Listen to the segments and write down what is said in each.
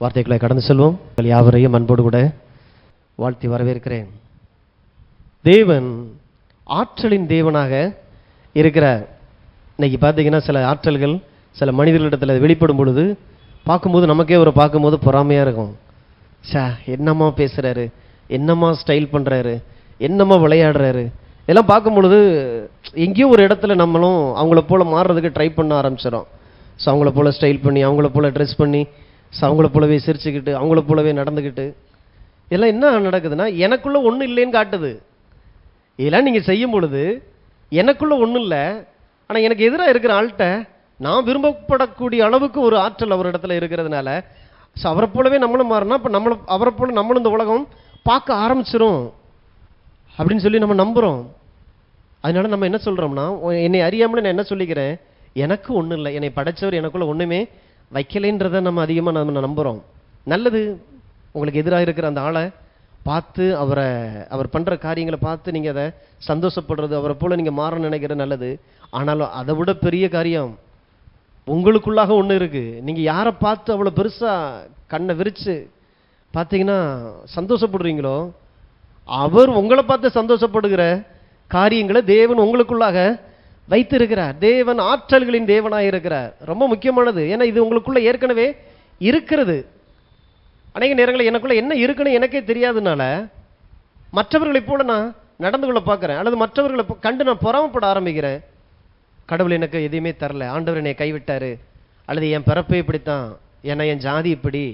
வார்த்தைகளை கடந்து செல்வோம். யாவரையும் அன்போடு கூட வாழ்த்தி வரவேற்கிறேன். தேவன் ஆற்றலின் தேவனாக இருக்கிறார். இன்னைக்கு பார்த்தீங்கன்னா சில ஆற்றல்கள் சில மனிதர்களிடத்தில் வெளிப்படும் பொழுது பார்க்கும்போது நமக்கே ஒரு பார்க்கும்போது பொறாமையாக இருக்கும். என்னம்மா பேசுகிறாரு, என்னம்மா ஸ்டைல் பண்ணுறாரு, என்னம்மா விளையாடுறாரு, இதெல்லாம் பார்க்கும் பொழுது எங்கேயோ ஒரு இடத்துல நம்மளும் அவங்கள போல் மாறுறதுக்கு ட்ரை பண்ண ஆரம்பிச்சிடும். ஸோ அவங்கள போல் ஸ்டைல் பண்ணி, அவங்கள போல் ட்ரெஸ் பண்ணி, ஸோ அவங்கள போலவே சிரிச்சுக்கிட்டு, அவங்கள போலவே நடந்துக்கிட்டு, இதெல்லாம் என்ன நடக்குதுன்னா எனக்குள்ளே ஒன்றும் இல்லைன்னு காட்டுது. இதெல்லாம் நீங்கள் செய்யும் பொழுது எனக்குள்ளே ஒன்றும் இல்லை, ஆனால் எனக்கு எதிராக இருக்கிற ஆள்கிட்ட நான் விரும்பப்படக்கூடிய அளவுக்கு ஒரு ஆற்றல் அவர் இடத்துல இருக்கிறதுனால ஸோ அவரை போலவே நம்மளும் மாறினா இப்போ அவரை போல நம்மளும் இந்த உலகம் பார்க்க ஆரம்பிச்சிரும் அப்படின்னு சொல்லி நம்ம நம்புகிறோம். அதனால நம்ம என்ன சொல்கிறோம்னா, என்னை அறியாமல் நான் என்ன சொல்லிக்கிறேன், எனக்கு ஒன்றும் இல்லை, என்னை படைச்சவர் எனக்குள்ள ஒன்றுமே வைக்கலைன்றதை நம்ம அதிகமாக நம்ம நம்புகிறோம். நல்லது, உங்களுக்கு எதிராக இருக்கிற அந்த ஆளை பார்த்து அவர் பண்ணுற காரியங்களை பார்த்து நீங்கள் அதை சந்தோஷப்படுறது, அவரை போல் நீங்கள் மாற நினைக்கிறது நல்லது. ஆனாலும் அதை விட பெரிய காரியம் உங்களுக்குள்ளாக ஒன்று இருக்குது. நீங்கள் யாரை பார்த்து அவ்வளோ பெருசாக கண்ணை விரித்து பார்த்தீங்கன்னா சந்தோஷப்படுறீங்களோ, அவர் உங்களை பார்த்து சந்தோஷப்படுகிற காரியங்களை தேவன் உங்களுக்குள்ளாக வைத்திருக்கிறார். தேவன் ஆற்றல்களின் தேவனாக இருக்கிறார். ரொம்ப முக்கியமானது. ஏன்னா இது உங்களுக்குள்ள ஏற்கனவே இருக்கிறது. அநேக நேரங்களில் எனக்குள்ள என்ன இருக்குன்னு எனக்கே தெரியாதனால மற்றவர்களைப் போல நான் நடந்து கொள்ள பார்க்குறேன், அல்லது மற்றவர்களை கண்டு நான் பொறாமப்பட ஆரம்பிக்கிறேன். கடவுள் எனக்கு எதையுமே தரல, ஆண்டவர் என்னை கைவிட்டாரு, அல்லது என் பிறப்பே இப்படித்தான், ஏன்னா என் ஜாதி இப்படி,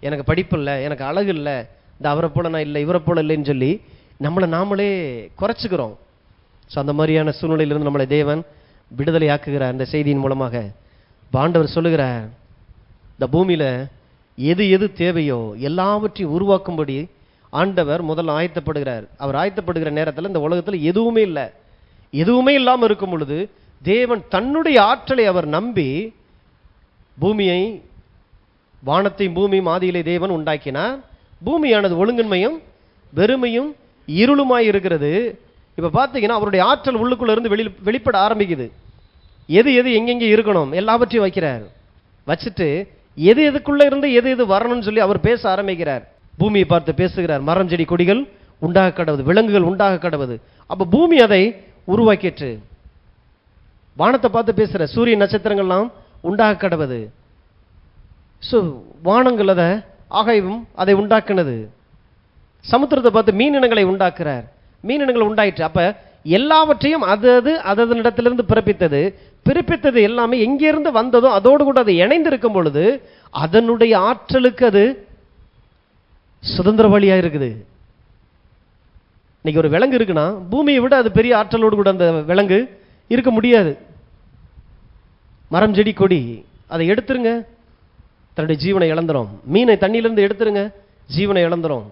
எனக்கு படிப்பு இல்லை, எனக்கு அழகு இல்லை, இந்த அவரை போல நான் இல்லை, இவரை போல இல்லைன்னு சொல்லி நம்மளை நாமளே குறைச்சிக்கிறோம். ஸோ அந்த மாதிரியான சூழ்நிலையிலிருந்து நம்மளை தேவன் விடுதலை ஆக்குகிறார். அந்த செய்தியின் மூலமாக ஆண்டவர் சொல்லுகிறார், இந்த பூமியில் எது எது தேவையோ எல்லாவற்றையும் உருவாக்கும்படி ஆண்டவர் முதல்ல ஆயத்தப்படுகிறார். அவர் ஆயத்தப்படுகிற நேரத்தில் இந்த உலகத்தில் எதுவுமே இல்லை. எதுவுமே இல்லாமல் இருக்கும் பொழுது தேவன் தன்னுடைய ஆற்றலை அவர் நம்பி பூமியை, வானத்தையும் பூமியும் ஆதியிலே தேவன் உண்டாக்கினார். பூமியானது ஒழுங்கின்மையும் வெறுமையும் இருளுமாய் இருக்கிறது. இப்போ பார்த்தீங்கன்னா அவருடைய ஆற்றல் உள்ளுக்குள்ள இருந்து வெளிப்பட ஆரம்பிக்குது. எது எது எங்கெங்கே இருக்கணும் எல்லாவற்றையும் வைக்கிறார். வச்சுட்டு எது எதுக்குள்ளே இருந்து எது எது வரணும்னு சொல்லி அவர் பேச ஆரம்பிக்கிறார். பூமியை பார்த்து பேசுகிறார், மரம் செடி கொடிகள் உண்டாக கடவுது, விலங்குகள் உண்டாக கடவுது. அப்போ பூமி அதை உருவாக்கிற்று. வானத்தை பார்த்து பேசுகிற, சூரிய நட்சத்திரங்கள்லாம் உண்டாக கடவுது. ஸோ வானங்கள் அதை ஆகாயமும் அதை உண்டாக்குனது. சமுத்திரத்தை பார்த்து மீனினங்களை உண்டாக்குறார், மீனினங்களை உண்டாயிற்று. அப்போ எல்லாவற்றையும் அதனிடத்திலிருந்து பிறப்பித்தது எல்லாமே எங்கிருந்து வந்ததோ அதோடு கூட அது இணைந்து இருக்கும் பொழுது அதனுடைய ஆற்றலுக்கு அது சுதந்திரவாளியாக இருக்குது. இன்னைக்கு ஒரு விலங்கு இருக்குன்னா பூமியை விட அது பெரிய ஆற்றலோடு கூட அந்த விலங்கு இருக்க முடியாது. மரம் செடி கொடி அதை எடுத்துருங்க, தன்னுடைய ஜீவனை இழந்துரும். மீனை தண்ணியிலிருந்து எடுத்துருங்க, ஜீவனை இழந்துரும்.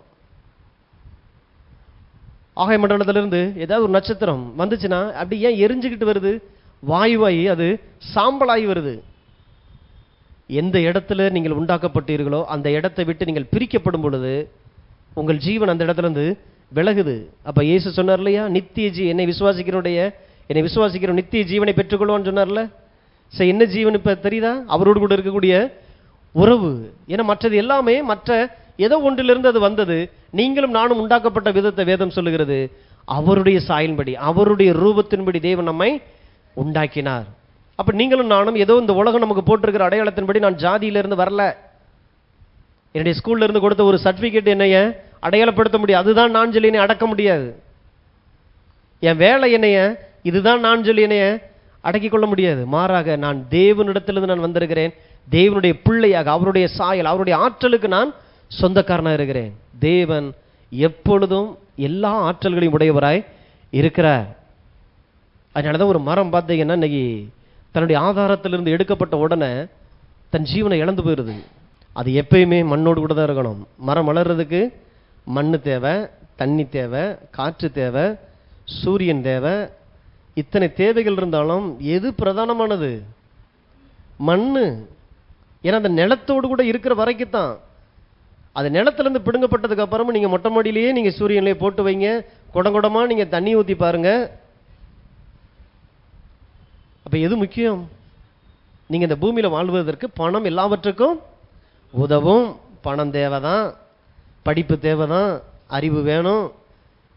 ஆகாய மண்டலத்திலிருந்து ஏதாவது ஒரு நட்சத்திரம் வந்துச்சுன்னா அப்படி ஏன் எரிஞ்சுக்கிட்டு வருது, வாயுவாயி அது சாம்பலாகி வருது. எந்த இடத்துல நீங்கள் உண்டாக்கப்பட்டீர்களோ அந்த இடத்தை விட்டு நீங்கள் பிரிக்கப்படும் பொழுது உங்கள் ஜீவன் அந்த இடத்துல இருந்து விலகுது. அப்ப இயேசு சொன்னார் இல்லையா, என்னை விசுவாசிக்கிற நித்திய ஜீவனை பெற்றுக்கொள்வான்னு சொன்னார்ல. சரி, என்ன ஜீவன் இப்ப தெரியுதா? அவரோடு கூட இருக்கக்கூடிய உறவு. ஏன்னா மற்றது எல்லாமே மற்ற ஏதோ ஒன்றிலிருந்து அது வந்தது. நீங்களும் நானும் உண்டாக்கப்பட்ட விதத்தை வேதம் சொல்லுகிறது. அவருடைய சாயலின்படி, அவருடைய ரூபத்தின்படி தேவன் நம்மை உண்டாக்கினார். அப்ப நீங்களும் நானும் ஏதோ இந்த உலகம் நமக்கு போட்டிருக்கிற அடையாளத்தின்படி நான் ஜாதியிலிருந்து வரல. என்னுடைய ஸ்கூல்ல இருந்து கொடுத்த ஒரு சர்டிபிகேட் என்னைய அடையாளப்படுத்த முடியாது, அதுதான் நான் சொல்லி என்னை அடக்க முடியாது. என் வேலை என்னைய இதுதான் நான் சொல்லி என்னைய அடக்கிக் கொள்ள முடியாது. மாறாக நான் தேவனிடத்திலிருந்து நான் வந்திருக்கிறேன், தேவனுடைய பிள்ளையாக, அவருடைய சாயல், அவருடைய ஆற்றலுக்கு நான் சொந்தக்காரனாக இருக்கிறேன். தேவன் எப்பொழுதும் எல்லா ஆற்றல்களையும் உடையவராய் இருக்கிறார். அதனாலதான் ஒரு மரம் பார்த்தீங்கன்னா இன்னைக்கு தன்னுடைய ஆதாரத்திலிருந்து எடுக்கப்பட்ட உடனே தன் ஜீவனை இழந்து போயிடுது. அது எப்பயுமே மண்ணோடு கூட தான் இருக்கணும். மரம் வளர்றதுக்கு மண்ணு தேவை, தண்ணி தேவை, காற்று தேவை, சூரியன் தேவை. இத்தனை தேவைகள் இருந்தாலும் எது பிரதானமானது? மண்ணு. ஏன்னா அந்த நிலத்தோடு கூட இருக்கிற வரைக்கும் தான். அது நிலத்திலிருந்து பிடுங்கப்பட்டதுக்கு அப்புறமும் நீங்க மொட்டை மாடியிலேயே நீங்க சூரியன்லேயே போட்டு வைங்க, குடங்குடமா நீங்க தண்ணி ஊற்றி பாருங்க. அப்ப எது முக்கியம்? நீங்க இந்த பூமியில வாழ்வதற்கு பணம் எல்லாவற்றுக்கும் உதவும், பணம் தேவைதான், படிப்பு தேவைதான், அறிவு வேணும்.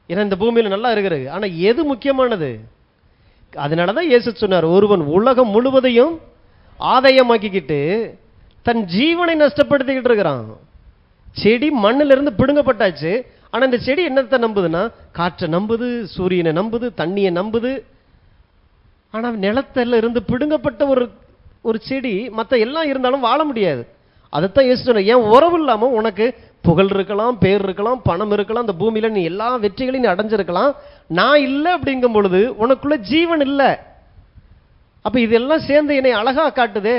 ஏன்னா இந்த பூமியில் நல்லா இருக்கிறது. ஆனா எது முக்கியமானது? அதனாலதான் இயேசு சொன்னார், ஒருவன் உலகம் முழுவதையும் ஆதாயமாக்கிக்கிட்டு தன் ஜீவனை நஷ்டப்படுத்திக்கிட்டு இருக்கிறான். செடி மண்ணில இருந்து பிடுங்கப்பட்டாச்சு. ஆனா இந்த செடி என்னத்தை நம்புதுன்னா, காற்றை நம்புது, சூரியனை நம்புது, தண்ணியை நம்புது. ஆனா நிலத்தில இருந்து பிடுங்கப்பட்ட ஒரு செடி மற்ற எல்லாம் இருந்தாலும் வாழ முடியாது. அதைத்தான் இயேசு சொன்னார், ஏன் உறவு இல்லாம உனக்கு புகழ் இருக்கலாம், பேர் இருக்கலாம், பணம் இருக்கலாம், இந்த பூமியில நீ எல்லா வெற்றிகளையும் நீ அடைஞ்சிருக்கலாம், நான் இல்லை அப்படிங்கும் பொழுது உனக்குள்ள ஜீவன் இல்லை. அப்ப இதெல்லாம் சேர்ந்து என்னை அழகா காட்டுதே.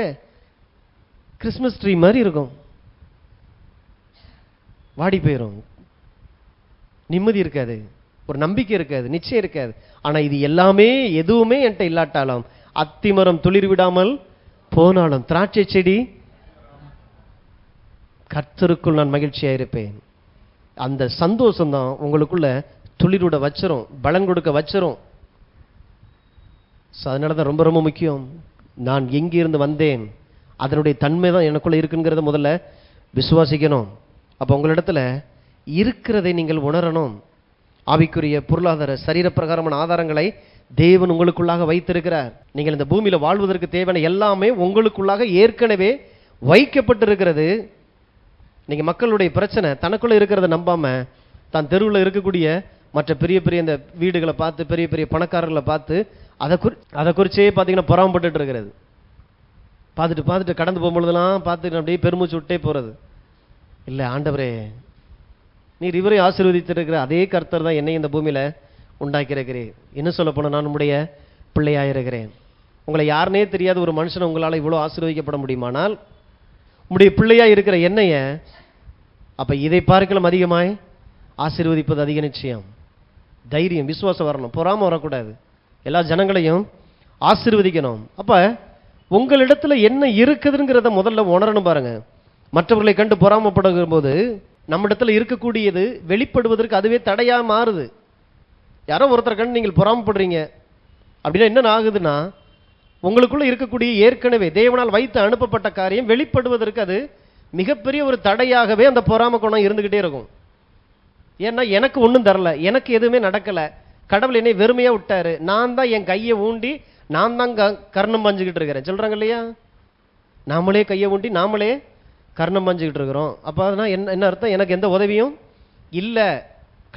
கிறிஸ்மஸ் ட்ரீ மாதிரி இருக்கும், வாடி போயிடும், நிம்மதி இருக்காது, ஒரு நம்பிக்கை இருக்காது, நிச்சயம் இருக்காது. ஆனா இது எல்லாமே எதுவுமே என்கிட்ட இல்லாட்டாலும், அத்திமரம் துளிர் விடாமல் போனாலும், திராட்சை செடி கர்த்தருக்குள் நான் மகிழ்ச்சியா இருப்பேன். அந்த சந்தோஷம் தான் உங்களுக்குள்ள துளிர்விட வச்சிரும், பலன் கொடுக்க வச்சிரும். அதனாலதான் ரொம்ப ரொம்ப முக்கியம், நான் எங்கிருந்து வந்தேன், அதனுடைய தன்மை தான் எனக்குள்ள இருக்குங்கிறத முதல்ல விசுவாசிக்கணும். அப்ப உங்களிடத்துல இருக்கிறதை நீங்கள் உணரணும். ஆவிக்குரிய பொருளாதார சரீர பிரகாரமான ஆதாரங்களை தேவன் உங்களுக்குள்ளாக வைத்திருக்கிறார். நீங்கள் இந்த பூமியில வாழ்வதற்கு தேவையான எல்லாமே உங்களுக்குள்ளாக ஏற்கனவே வைக்கப்பட்டிருக்கிறது. நீங்க மக்களுடைய பிரச்சனை தனக்குள்ள இருக்கிறத நம்பாம தான் தெருவில் இருக்கக்கூடிய மற்ற பெரிய பெரிய இந்த வீடுகளை பார்த்து, பெரிய பெரிய பணக்காரர்களை பார்த்து அதை குறிச்சே பார்த்தீங்கன்னா பொறாமப்பட்டு இருக்கிறது. பார்த்துட்டு கடந்து போகும்பொழுதெல்லாம் பார்த்துட்டு அப்படியே பெருமூச்சு விட்டே போறது. இல்லை, ஆண்டவரே நீர் இவரை ஆசீர்வதித்திருக்கிற அதே கர்த்தர் தான் என்னை இந்த பூமியில உண்டாக்கியிருக்கிறேன். என்ன சொல்ல போன, நான் உம்முடைய பிள்ளையாயிருக்கிறேன். உங்களை யாருனே தெரியாத ஒரு மனுஷன் உங்களால் இவ்வளோ ஆசீர்வதிக்கப்பட முடியுமானால், உம்முடைய பிள்ளையா இருக்கிற என்னைய அப்ப இதை பார்க்கலாம் அதிகமாய் ஆசீர்வதிப்பது அதிக நிச்சயம். தைரியம், விசுவாசம் வரணும், பொறாம வரக்கூடாது. எல்லா ஜனங்களையும் ஆசீர்வதிக்கணும். அப்ப உங்களிடத்துல என்ன இருக்குதுங்கிறத முதல்ல உணரணும். பாருங்க, மற்றவர்களை கண்டு பொறாமப்படுகிற போது நம்ம இடத்துல இருக்கக்கூடியது வெளிப்படுவதற்கு அதுவே தடையா மாறுது. யாரோ ஒருத்தர் கண்டு நீங்கள் பொறாமப்படுறீங்க அப்படின்னா என்ன ஆகுதுன்னா, உங்களுக்குள்ள இருக்கக்கூடிய ஏற்கனவே தேவனால் வைத்து அனுப்பப்பட்ட காரியம் வெளிப்படுவதற்கு அது மிகப்பெரிய ஒரு தடையாகவே அந்த பொறாம குணம் இருந்துகிட்டே இருக்கும். ஏன்னா எனக்கு ஒன்றும் தரல, எனக்கு எதுவுமே நடக்கல, கடவுள் என்னை வெறுமையா விட்டாரு, நான் தான் என் கையை ஊண்டி நான் தான் கர்ணம் பாஞ்சுக்கிட்டு இருக்கிறேன் சொல்றாங்க இல்லையா. நாமளே கையை ஊண்டி நாமளே கர்ணம் பாஞ்சுக்கிட்டு இருக்கிறோம். அப்போ அதனால் என்ன அர்த்தம், எனக்கு எந்த உதவியும் இல்லை,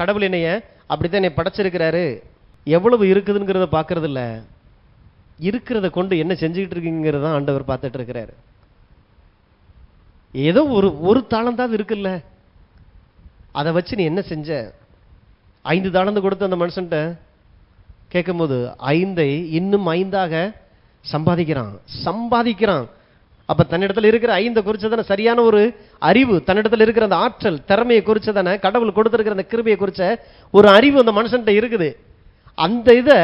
கடவுள் என்னைய அப்படித்தான் என்னை படைச்சிருக்கிறாரு. எவ்வளவு இருக்குதுங்கிறத பார்க்கறது இல்லை, இருக்கிறத கொண்டு என்ன செஞ்சுக்கிட்டு இருக்கீங்கிறது தான் ஆண்டவர் பார்த்துட்டு இருக்கிறாரு. ஏதோ ஒரு தாளந்தாவது இருக்குல்ல, அதை வச்சு நீ என்ன செஞ்ச? 5 தாளந்து கொடுத்து அந்த மனுஷன்ட்ட கேட்கும்போது 5ஐ இன்னும் 5ஆக சம்பாதிக்கிறான். அப்ப தன்னிடத்தில் இருக்கிற 5 குறிச்சதான சரியான ஒரு அறிவு, தன்னிடத்தில் இருக்கிற அந்த ஆற்றல் திறமையை குறிச்சதான கடவுள் கொடுத்திருக்கிற அந்த கிருபையை குறிச்ச ஒரு அறிவு அந்த மனுஷன்ட்ட இருக்குது. அந்த இதை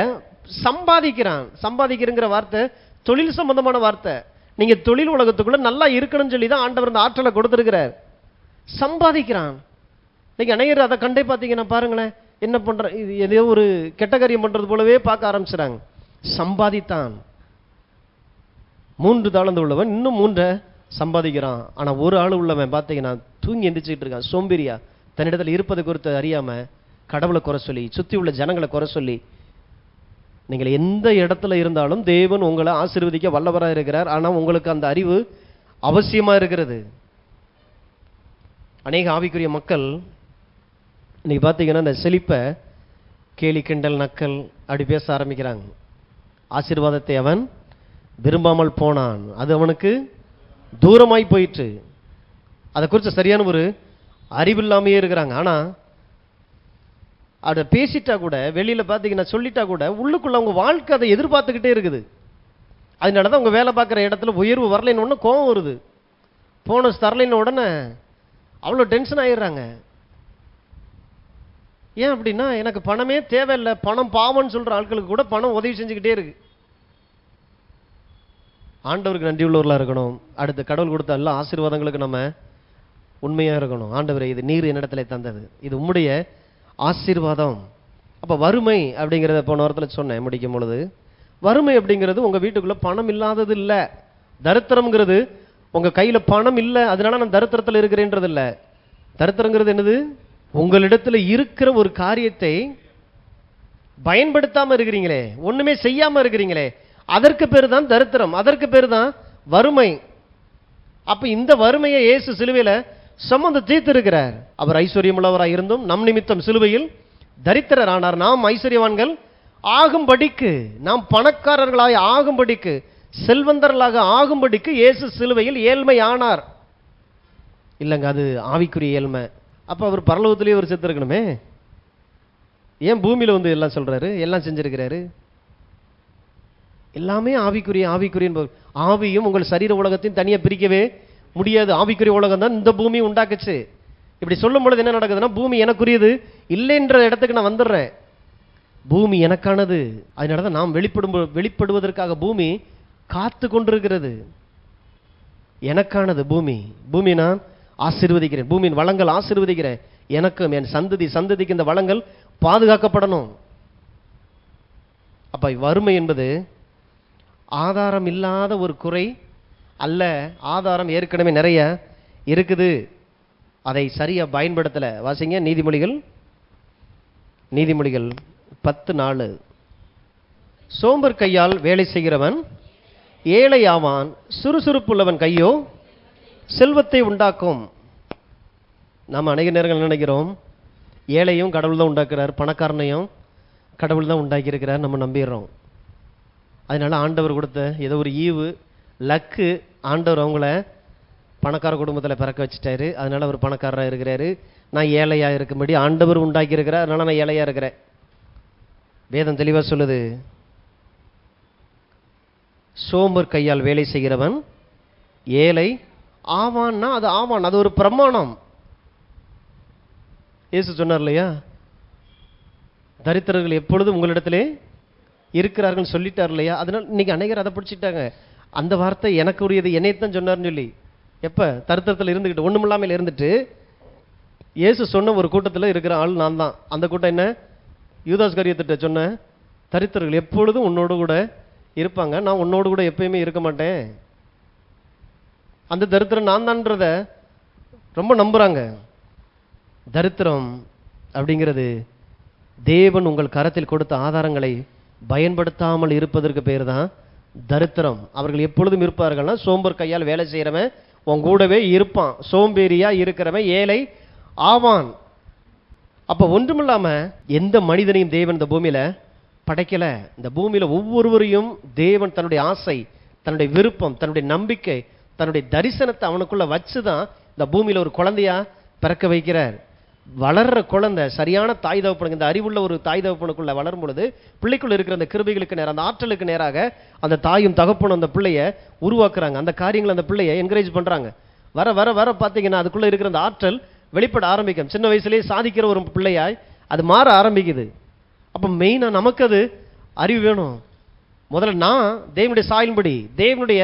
சம்பாதிக்கிறங்கிற வார்த்தை தொழில் சம்பந்தமான வார்த்தை. நீங்க தொழில் உலகத்துக்குள்ள நல்லா இருக்கணும்னு சொல்லி தான் ஆண்டவர் அந்த ஆற்றலை கொடுத்திருக்கிறார். சம்பாதிக்கிறான். நீங்க அநேகர் அதை கண்டே பார்த்தீங்கன்னா பாருங்களேன், என்ன பண்ற, இது ஏதோ ஒரு கெட்ட காரியம் பண்றது போலவே பார்க்க ஆரம்பிச்சுறாங்க. சம்பாதித்தான். 3 தாளந்து உள்ளவன் இன்னும் 3 சம்பாதிக்கிறான். ஆனா ஒரு ஆள் உள்ளவன் பார்த்தீங்கன்னா தூங்கி எந்திரிச்சுட்டு இருக்கான், சோம்பேறியா, தன்னிடத்தில் இருப்பதை குறித்து அறியாம கடவுளை குறை சொல்லி, சுத்தி உள்ள ஜனங்களை குறை சொல்லி. நீங்கள் எந்த இடத்துல இருந்தாலும் தேவன் உங்களை ஆசீர்வதிக்க வல்லவராக இருக்கிறார். ஆனா உங்களுக்கு அந்த அறிவு அவசியமா இருக்கிறது. அநேக ஆவிக்குரிய மக்கள் இன்னைக்கு பார்த்தீங்கன்னா இந்த செழிப்பை கேலி கிண்டல் நக்கல் அப்படி பேச ஆரம்பிக்கிறாங்க. ஆசீர்வாதத்தை அவன் விரும்பாமல் போனான், அது அவனுக்கு தூரமாய் போயிற்று. அதை குறித்து சரியான ஒரு அறிவில்லாமையே இருக்கிறாங்க. ஆனா அதை பேசிட்டா கூட, வெளியில பார்த்தீங்கன்னா சொல்லிட்டா கூட, உள்ளுக்குள்ள அவங்க வாழ்க்கை அதை எதிர்பார்த்துக்கிட்டே இருக்குது. அதனாலதான் அவங்க வேலை பார்க்குற இடத்துல உயர்வு வரலைன்னு உடனே கோபம் வருது, போனஸ் தரலைன்னு உடனே அவ்வளோ டென்ஷன் ஆயிடுறாங்க. ஏன் அப்படின்னா, எனக்கு பணமே தேவையில்லை, பணம் பாவம்னு சொல்ற ஆட்களுக்கு கூட பணம் உதவி செஞ்சுக்கிட்டே இருக்கு. ஆண்டவருக்கு நன்றி உள்ளவர்களாக இருக்கணும். அடுத்து கடவுள் கொடுத்த எல்லா ஆசீர்வாதங்களுக்கு நம்ம உண்மையா இருக்கணும். ஆண்டவரே, இது நீர் என்னிடத்துல தந்தது, இது உம்முடைய ஆசீர்வாதம். அப்ப வறுமை அப்படிங்கிறத போன வாரத்தில் சொன்னேன் முடிக்கும் பொழுது, வறுமை அப்படிங்கிறது உங்க வீட்டுக்குள்ள பணம் இல்லாதது இல்லை. தரித்திரம்ங்கிறது உங்க கையில பணம் இல்லை அதனால நான் தரித்திரத்தில் இருக்கிறேன்றது இல்லை. தரித்திரங்கிறது என்னது? உங்களிடத்துல இருக்கிற ஒரு காரியத்தை பயன்படுத்தாம இருக்கிறீங்களே, ஒண்ணுமே செய்யாம இருக்கிறீங்களே, அதற்கு பேரு தான் தரித்திரம், அதற்கு பேரு தான் வறுமை. அப்ப இந்த வறுமையை இயேசு சிலுவையில சுமந்து தீர்த்து இருக்கிறார். அவர் ஐஸ்வர்யம் உள்ளவராய் இருந்தும் நம் நிமித்தம் சிலுவையில் தரித்திரர் ஆனார். நாம் ஐஸ்வர்யவான்கள் ஆகும்படிக்கு, நாம் பணக்காரர்களாய் ஆகும்படிக்கு, செல்வந்தர்களாக ஆகும்படிக்கு இயேசு சிலுவையில் ஏழ்மை ஆனார். இல்லைங்க, அது ஆவிக்குரிய ஏழ்மை. அப்ப அவர் பரலோகத்திலேயே ஒரு செத்து இருக்கணுமே, ஏன் பூமியில வந்து எல்லாம் சொல்றாரு, எல்லாம் செஞ்சிருக்கிறாரு? எல்லாமே ஆவிக்குரிய ஆவிக்குரிய. ஆவியும் உங்கள் சரீர உலகத்தையும் தனியாக பிரிக்கவே முடியாது. ஆவிக்குரிய உலகம் தான் இந்த பூமி உண்டாக்குச்சு. இப்படி சொல்லும் பொழுது என்ன நடக்குதுன்னா, பூமி எனக்குரியது இல்லைன்ற இடத்துக்கு நான் வந்துடுறேன். பூமி எனக்கானது. அதனால தான் நாம் வெளிப்படுவதற்காக பூமி காத்து கொண்டிருக்கிறது. எனக்கானது பூமி. பூமி நான் ஆசீர்வதிக்கிறேன், பூமியின் வளங்கள் ஆசீர்வதிக்கிறேன். எனக்கும் என் சந்ததிக்கு இந்த வளங்கள் பாதுகாக்கப்படணும். அப்ப வறுமை என்பது ஆதாரம் இல்லாத ஒரு குறை அல்ல. ஆதாரம் ஏற்கனவே நிறைய இருக்குது, அதை சரியா பயன்படுத்தல. வாசிங்க நீதிமொழிகள் 10:4. சோம்பர் கையால் வேலை செய்கிறவன் ஏழை ஆவான், சுறுசுறுப்புள்ளவன் கையோ செல்வத்தை உண்டாக்கும். நாம் அநேக நேரங்கள் நினைக்கிறோம் ஏழையும் கடவுள் தான் உண்டாக்குறார், பணக்காரனையும் கடவுள் தான் உண்டாக்கி இருக்கிறார், நம்ம நம்பிடுறோம். அதனால ஆண்டவர் கொடுத்த ஏதோ ஒரு ஈவு லக்கு, ஆண்டவர் அவங்கள பணக்கார குடும்பத்தில் பிறக்க வச்சுட்டாரு, அதனால அவர் பணக்காரராக இருக்கிறாரு. நான் ஏழையா இருக்கும்படி ஆண்டவர் உண்டாக்கி இருக்கிறார், அதனால நான் ஏழையா இருக்கிறேன். வேதம் தெளிவா சொல்லுது, சோம்பர் கையால் வேலை செய்கிறவன் ஏழை ஆவான்னா அது ஆவான், அது ஒரு பிரமாணம். இயேசு சொன்னார் இல்லையா, தரித்திரர்கள் எப்பொழுதும் உங்களிடத்திலே இருக்கிறார்கள் சொல்லிட்டார் இல்லையா. அதனால இன்னைக்கு அநேகர் அதை பிடிச்சிட்டாங்க. அந்த வார்த்தை எனக்கு உரியது, என்னைத்தான் சொன்னார்னு சொல்லி. எப்ப தரித்திரத்தில் இருந்துக்கிட்டு ஒண்ணுமில்லாமல் இருந்துட்டு இயேசு சொன்ன ஒரு கூட்டத்தில் இருக்கிற ஆள் நான் தான். அந்த கூட்டம் என்ன? யூதாஸ் காரியத்திட்ட சொன்ன தரித்திரர்கள் எப்பொழுதும் உன்னோடு கூட இருப்பாங்க, நான் உன்னோடு கூட எப்பயுமே இருக்க மாட்டேன். அந்த தரித்திரம் நான் தான்றத ரொம்ப நம்புறாங்க. தரித்திரம் அப்படிங்கிறது தேவன் உங்கள் கரத்தில் கொடுத்த ஆதாரங்களை பயன்படுத்தாமல் இருப்பதற்கு பேர் தான் தரித்திரம். அவர்கள் எப்பொழுதும் இருப்பார்கள்னா, சோம்பர் கையால் வேலை செய்கிறவன் உன் கூடவே இருப்பான், சோம்பேறியா இருக்கிறவன் ஏழை ஆவான். அப்ப ஒன்றுமில்லாம எந்த மனிதனையும் தேவன் இந்த பூமியில படைக்கல. இந்த பூமியில ஒவ்வொருவரையும் தேவன் தன்னுடைய ஆசை, தன்னுடைய விருப்பம், தன்னுடைய நம்பிக்கை, தன்னுடைய தரிசனத்தை அவனுக்குள்ள வச்சுதான் இந்த பூமியில ஒரு குழந்தையா பிறக்க வைக்கிறார். வளர்ற குழந்தை சரியான தாய் தகப்பனுக்கு, இந்த அறிவுள்ள ஒரு தாய் தகப்பனுக்குள்ள வளரும் பொழுது பிள்ளைக்குள்ள இருக்கிற அந்த கிருபைகளுக்கு நேரம், அந்த ஆற்றலுக்கு நேராக அந்த தாயும் தகப்பனும் அந்த பிள்ளைய உருவாக்குறாங்க. அந்த காரியங்களை அந்த பிள்ளைய என்கரேஜ் பண்றாங்க. வர வர வர பார்த்தீங்கன்னா அதுக்குள்ள இருக்கிற அந்த ஆற்றல் வெளிப்பட ஆரம்பிக்கும். சின்ன வயசுலேயே சாதிக்கிற ஒரு பிள்ளையாய் அது மாற ஆரம்பிக்குது. அப்போ மெயினா நமக்கு அது அறிவு வேணும். முதல்ல நான் தேவனுடைய சாயலின்படி தேவனுடைய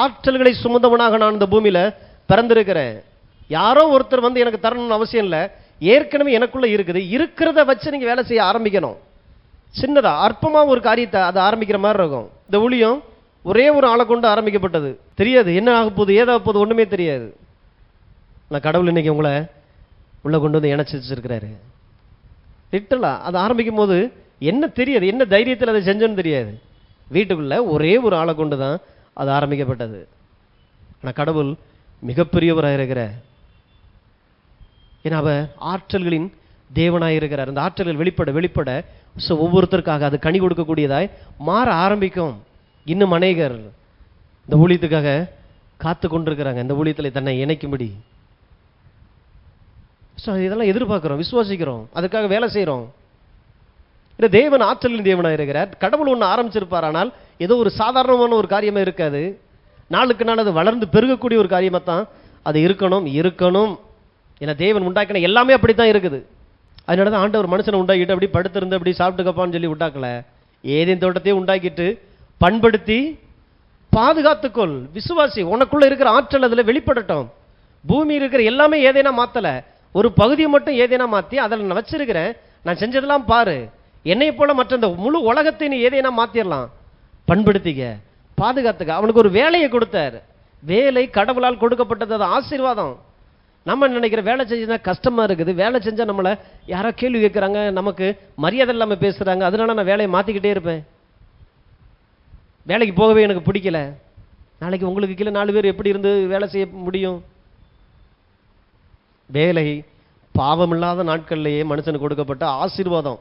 ஆற்றல்களை சுமந்தவனாக நான் இந்த பூமியில பிறந்திருக்கிறேன். யாரோ ஒருத்தர் வந்து எனக்கு தரணும்னு அவசியம் இல்லை, ஏற்கனவே எனக்குள்ள இருக்குது. இருக்கிறத வச்சு நீங்க வேலை செய்ய ஆரம்பிக்கணும். சின்னதா அற்பமா ஒரு காரியத்தை அதை ஆரம்பிக்கிற மாதிரி இருக்கும். இந்த ஊழியம் ஒரே ஒரு ஆளை கொண்டு ஆரம்பிக்கப்பட்டது. தெரியாது என்ன ஆக போகுது, ஏதாக போகுது, ஒண்ணுமே தெரியாது. நான் கடவுள் இன்னைக்கு உங்களை உள்ள கொண்டு வந்து இணைச்சி வச்சிருக்கிறாரு. லிட்டலா அதை ஆரம்பிக்கும் போது என்ன தெரியாது, என்ன தைரியத்தில் அதை செஞ்சோன்னு தெரியாது. வீட்டுக்குள்ள ஒரே ஒரு ஆளை கொண்டு தான் அது ஆரம்பிக்கப்பட்டது. ஆனால் கடவுள் மிகப்பெரியவராக இருக்கிற, ஏன்னா அவர் ஆற்றல்களின் தேவனாய் இருக்கிறார். அந்த ஆற்றல்கள் வெளிப்பட வெளிப்பட ஒவ்வொருத்தருக்காக அது கனி கொடுக்கக்கூடியதாய் மாற ஆரம்பிக்கும். இன்னும் அநேகர் இந்த ஊழியத்துக்காக காத்து கொண்டிருக்கிறாங்க, இந்த ஊழியத்தில் தன்னை இணைக்கும்படி. இதெல்லாம் எதிர்பார்க்கிறோம், விசுவாசிக்கிறோம், அதுக்காக வேலை செய்கிறோம். இல்லை, தேவன் ஆற்றலின் தேவனாக இருக்கிறார். கடவுள் ஒன்று ஆரம்பிச்சிருப்பார், ஆனால் ஏதோ ஒரு சாதாரணமான ஒரு காரியமாக இருக்காது. நாளுக்கு நாள் அது வளர்ந்து பெருகக்கூடிய ஒரு காரியமாக தான் அது இருக்கணும். ஏன்னா தேவன் உண்டாக்கின எல்லாமே அப்படித்தான் இருக்குது. அதனால தான் ஆண்டவர் மனுஷனை உண்டாக்கிட்டு அப்படி படுத்திருந்து அப்படி சாப்பிட்டுக்கப்பான்னு சொல்லி உண்டாக்கல. ஏதேன் தோட்டத்தையும் உண்டாக்கிட்டு பண்படுத்தி பாதுகாத்துக்கொள். விசுவாசி, உனக்குள்ள இருக்கிற ஆற்றல் அதுல வெளிப்படட்டும். பூமி இருக்கிற எல்லாமே ஏதேனா மாத்தல, ஒரு பகுதியை மட்டும் ஏதேனா மாத்தி அதில் நான் வச்சிருக்கிறேன், நான் செஞ்சதெல்லாம் பாரு. என்னை போல மற்ற இந்த முழு உலகத்தை நீ ஏதேனா மாத்திரலாம். பண்படுத்திக்க, பாதுகாத்துக்க. அவனுக்கு ஒரு வேலையை கொடுத்தார். வேலை கடவுளால் கொடுக்கப்பட்டது, அது ஆசீர்வாதம். நம்ம நினைக்கிற வேலை செஞ்சா கஷ்டமா இருக்குது, வேலை செஞ்சா நம்மளை யாரோ கேள்வி கேட்குறாங்க, நமக்கு மரியாதை இல்லாமல் பேசுறாங்க, அதனால நான் வேலையை மாற்றிக்கிட்டே இருப்பேன். வேலைக்கு போகவே எனக்கு பிடிக்கல. நாளைக்கு உங்களுக்கு கீழே 4 பேர் எப்படி இருந்து வேலை செய்ய முடியும்? வேலை பாவமில்லாத நாட்கள்லேயே மனுஷனுக்கு கொடுக்கப்பட்ட ஆசீர்வாதம்.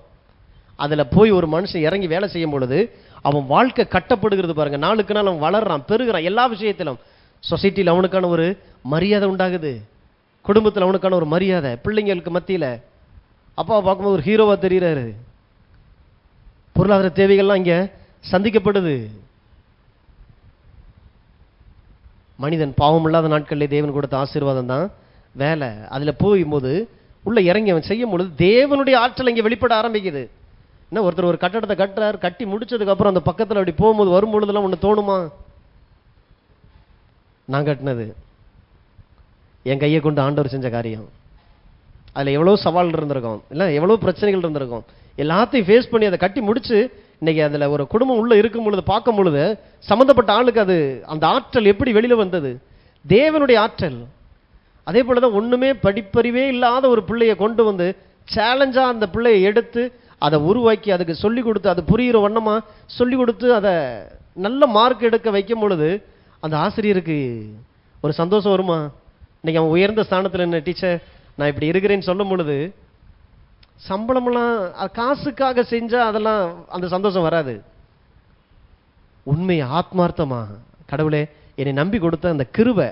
அதில் போய் ஒரு மனுஷன் இறங்கி வேலை செய்யும் பொழுது அவன் வாழ்க்கை கட்டப்படுகிறது பாருங்க. நாளுக்கு நாள் அவன் வளர்றான், பெருகிறான். எல்லா விஷயத்திலும் சொசைட்டியில் அவனுக்கான ஒரு மரியாதை உண்டாகுது, குடும்பத்தில் அவனுக்கான ஒரு மரியாதை, பிள்ளைங்களுக்கு மத்தியில் அப்பாவை பார்க்கும்போது ஒரு ஹீரோவாக தெரிகிறாரு. பொருளாதார தேவைகள்லாம் இங்கே சந்திக்கப்படுது. மனிதன் பாவம் இல்லாத நாட்களிலே தேவன் கொடுத்த ஆசீர்வாதம் தான் வேலை. அதில் போகும்போது உள்ள இறங்கி அவன் செய்யும் பொழுது தேவனுடைய ஆற்றல் இங்கே வெளிப்பட ஆரம்பிக்குது. என்ன, ஒருத்தர் ஒரு கட்டடத்தை கட்டுறார், கட்டி முடிச்சதுக்கு அப்புறம் அந்த பக்கத்தில் அப்படி போகும்போது வரும்பொழுதுலாம் ஒன்று தோணுமா? நான் கட்டினது, என் கையை கொண்டு ஆண்டவர் செஞ்ச காரியம். அதில் எவ்வளோ சவால் இருந்திருக்கும், இல்லை எவ்வளோ பிரச்சனைகள் இருந்திருக்கும். எல்லாத்தையும் ஃபேஸ் பண்ணி அதை கட்டி முடிச்சு இன்னைக்கு அதில் ஒரு குடும்பம் உள்ளே இருக்கும் பொழுது பார்க்கும் பொழுது சம்மந்தப்பட்ட ஆளுக்கு அது அந்த ஆற்றல் எப்படி வெளியில் வந்தது? தேவனுடைய ஆற்றல். அதே போல தான் ஒன்றுமே படிப்பறிவே இல்லாத ஒரு பிள்ளையை கொண்டு வந்து சேலஞ்சாக அந்த பிள்ளையை எடுத்து அதை உருவாக்கி அதுக்கு சொல்லிக் கொடுத்து அது புரிகிற வண்ணமாக சொல்லிக் கொடுத்து அதை நல்ல மார்க் எடுக்க வைக்கும் பொழுது அந்த ஆசிரியருக்கு ஒரு சந்தோஷம் வருமா? இன்னைக்கு அவன் உயர்ந்த ஸ்தானத்தில் என்ன டீச்சர் நான் இப்படி இருக்கிறேன்னு சொல்லும் பொழுது சம்பளமெல்லாம் காசுக்காக செஞ்சால் அதெல்லாம் அந்த சந்தோஷம் வராது. உண்மை ஆத்மார்த்தமா, கடவுளே என்னை நம்பி கொடுத்த அந்த கிருபை,